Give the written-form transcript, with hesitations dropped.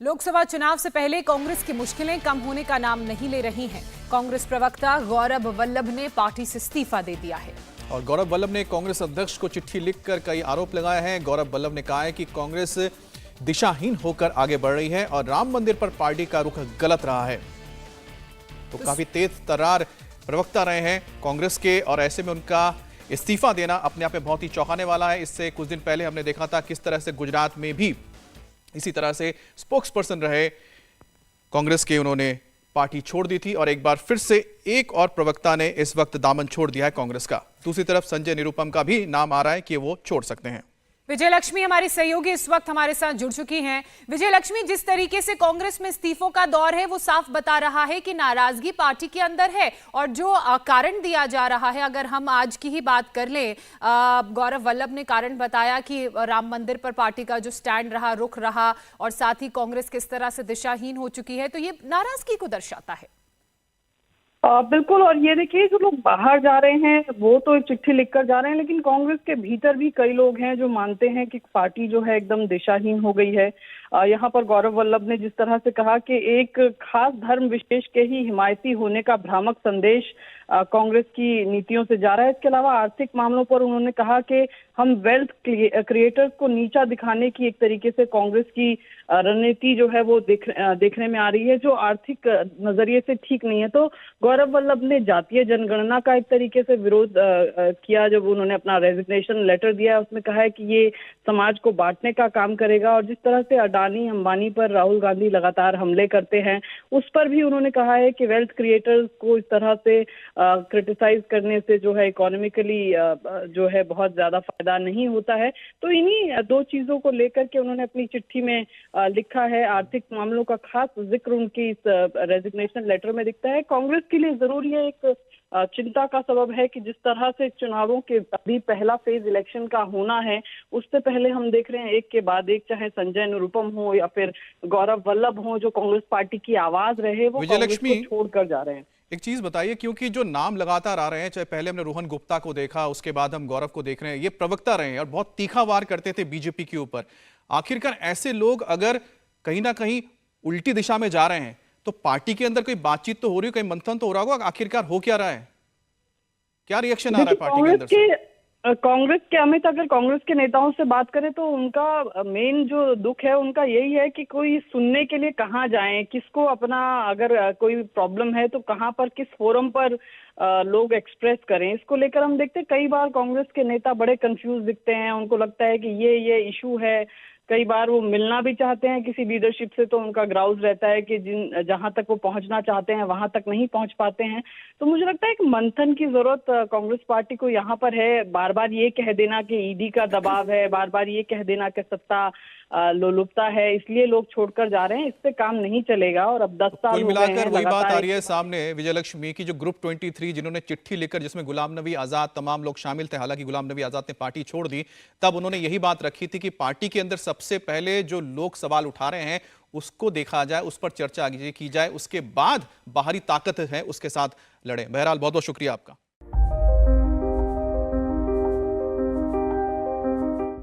लोकसभा चुनाव से पहले कांग्रेस की मुश्किलें कम होने का नाम नहीं ले रही हैं। कांग्रेस प्रवक्ता गौरव वल्लभ ने पार्टी से इस्तीफा दे दिया है। और गौरव वल्लभ ने कांग्रेस अध्यक्ष को चिट्ठी लिखकर कई आरोप लगाए हैं। गौरव वल्लभ ने कहा है कि कांग्रेस दिशाहीन होकर आगे बढ़ रही है और राम मंदिर पर पार्टी का रुख गलत रहा है। तो काफी तेज तर्रार प्रवक्ता रहे हैं कांग्रेस के, और ऐसे में उनका इस्तीफा देना अपने आप में बहुत ही चौंकाने वाला है। इससे कुछ दिन पहले हमने देखा था किस तरह से गुजरात में भी इसी तरह से स्पोक्स पर्सन रहे कांग्रेस के, उन्होंने पार्टी छोड़ दी थी और एक बार फिर से एक और प्रवक्ता ने इस वक्त दामन छोड़ दिया है कांग्रेस का। दूसरी तरफ संजय निरुपम का भी नाम आ रहा है कि वो छोड़ सकते हैं। विजयलक्ष्मी हमारी सहयोगी इस वक्त हमारे साथ जुड़ चुकी हैं। विजयलक्ष्मी, जिस तरीके से कांग्रेस में इस्तीफों का दौर है वो साफ बता रहा है कि नाराजगी पार्टी के अंदर है, और जो कारण दिया जा रहा है, अगर हम आज की ही बात कर लें, गौरव वल्लभ ने कारण बताया कि राम मंदिर पर पार्टी का जो स्टैंड रहा, रुख रहा, और साथ ही कांग्रेस किस तरह से दिशाहीन हो चुकी है, तो ये नाराजगी को दर्शाता है। बिल्कुल। और ये देखिए, जो लोग बाहर जा रहे हैं वो तो चिट्ठी लिखकर जा रहे हैं, लेकिन कांग्रेस के भीतर भी कई लोग हैं जो मानते हैं कि पार्टी जो है एकदम दिशाहीन हो गई है। यहाँ पर गौरव वल्लभ ने जिस तरह से कहा कि एक खास धर्म विशेष के ही हिमायती होने का भ्रामक संदेश कांग्रेस की नीतियों से जा रहा है। इसके अलावा आर्थिक मामलों पर उन्होंने कहा कि हम वेल्थ क्रिएटर्स को नीचा दिखाने की एक तरीके से कांग्रेस की रणनीति जो है वो देखने में आ रही है, जो आर्थिक नजरिए से ठीक नहीं है। तो गौरव वल्लभ ने जातीय जनगणना का एक तरीके से विरोध किया। जब उन्होंने अपना रेजिग्नेशन लेटर दिया, उसमें कहा है कि ये समाज को बांटने का काम करेगा। और जिस तरह से अडानी अंबानी पर राहुल गांधी लगातार हमले करते हैं, उस पर भी उन्होंने कहा है कि वेल्थ क्रिएटर्स को इस तरह से क्रिटिसाइज करने से जो है इकोनॉमिकली जो है बहुत ज्यादा फायदा नहीं होता है। तो इन्हीं दो चीजों को लेकर के उन्होंने अपनी चिट्ठी में लिखा है। आर्थिक मामलों का खास जिक्र उनकी इस रेजिग्नेशन लेटर में दिखता है। कांग्रेस के लिए जरूर ये एक चिंता का सबब है कि जिस तरह से चुनावों के अभी पहला फेज इलेक्शन का होना है, उससे पहले हम देख रहे हैं एक के बाद एक, चाहे संजय निरुपम हो या फिर गौरव वल्लभ हो, जो कांग्रेस पार्टी की आवाज रहे, वो कांग्रेस को छोड़कर जा रहे हैं। एक चीज बताइए, क्योंकि जो नाम लगातार आ रहे हैं, चाहे पहले हमने रोहन गुप्ता को देखा, उसके बाद हम गौरव को देख रहे हैं, ये प्रवक्ता रहे हैं और बहुत तीखा वार करते थे बीजेपी के ऊपर। आखिरकार ऐसे लोग अगर कहीं ना कहीं उल्टी दिशा में जा रहे हैं तो पार्टी के अंदर कोई बातचीत तो हो रही है, कोई मंथन तो हो रहा होगा, आखिरकार हो क्या रहा है, क्या रिएक्शन आ रहा है पार्टी के अंदर से? कांग्रेस के अमित, अगर कांग्रेस के नेताओं से बात करें तो उनका मेन जो दुख है उनका यही है कि कोई सुनने के लिए कहाँ जाएं, किसको अपना अगर कोई प्रॉब्लम है तो कहाँ पर, किस फोरम पर लोग एक्सप्रेस करें। इसको लेकर हम देखते हैं कई बार कांग्रेस के नेता बड़े कंफ्यूज दिखते हैं। उनको लगता है कि ये इशू है। कई बार वो मिलना भी चाहते हैं किसी लीडरशिप से, तो उनका ग्राउज रहता है कि जहां तक वो पहुंचना चाहते हैं वहां तक नहीं पहुंच पाते हैं। तो मुझे लगता है कि मंथन की जरूरत कांग्रेस पार्टी को यहाँ पर है। बार बार ये कह देना कि ईडी का दबाव है, बार बार ये कह देना कि सत्ता लोलुपता है, इसलिए लोग छोड़कर जा रहे हैं, इससे काम नहीं चलेगा। और अब 10 साल कुल मिलाकर वही बात आ रही है सामने विजयलक्ष्मी की, जो ग्रुप 23 जिन्होंने चिट्ठी लेकर, जिसमें गुलाम नबी आजाद तमाम लोग शामिल थे, हालांकि गुलाम नबी आजाद ने पार्टी छोड़ दी, तब उन्होंने यही बात रखी थी कि पार्टी के अंदर सबसे पहले जो लोग सवाल उठा रहे हैं उसको देखा जाए, उस पर चर्चा की जाए, उसके बाद बाहरी ताकत है उसके साथ लड़े। बहरहाल बहुत बहुत शुक्रिया आपका।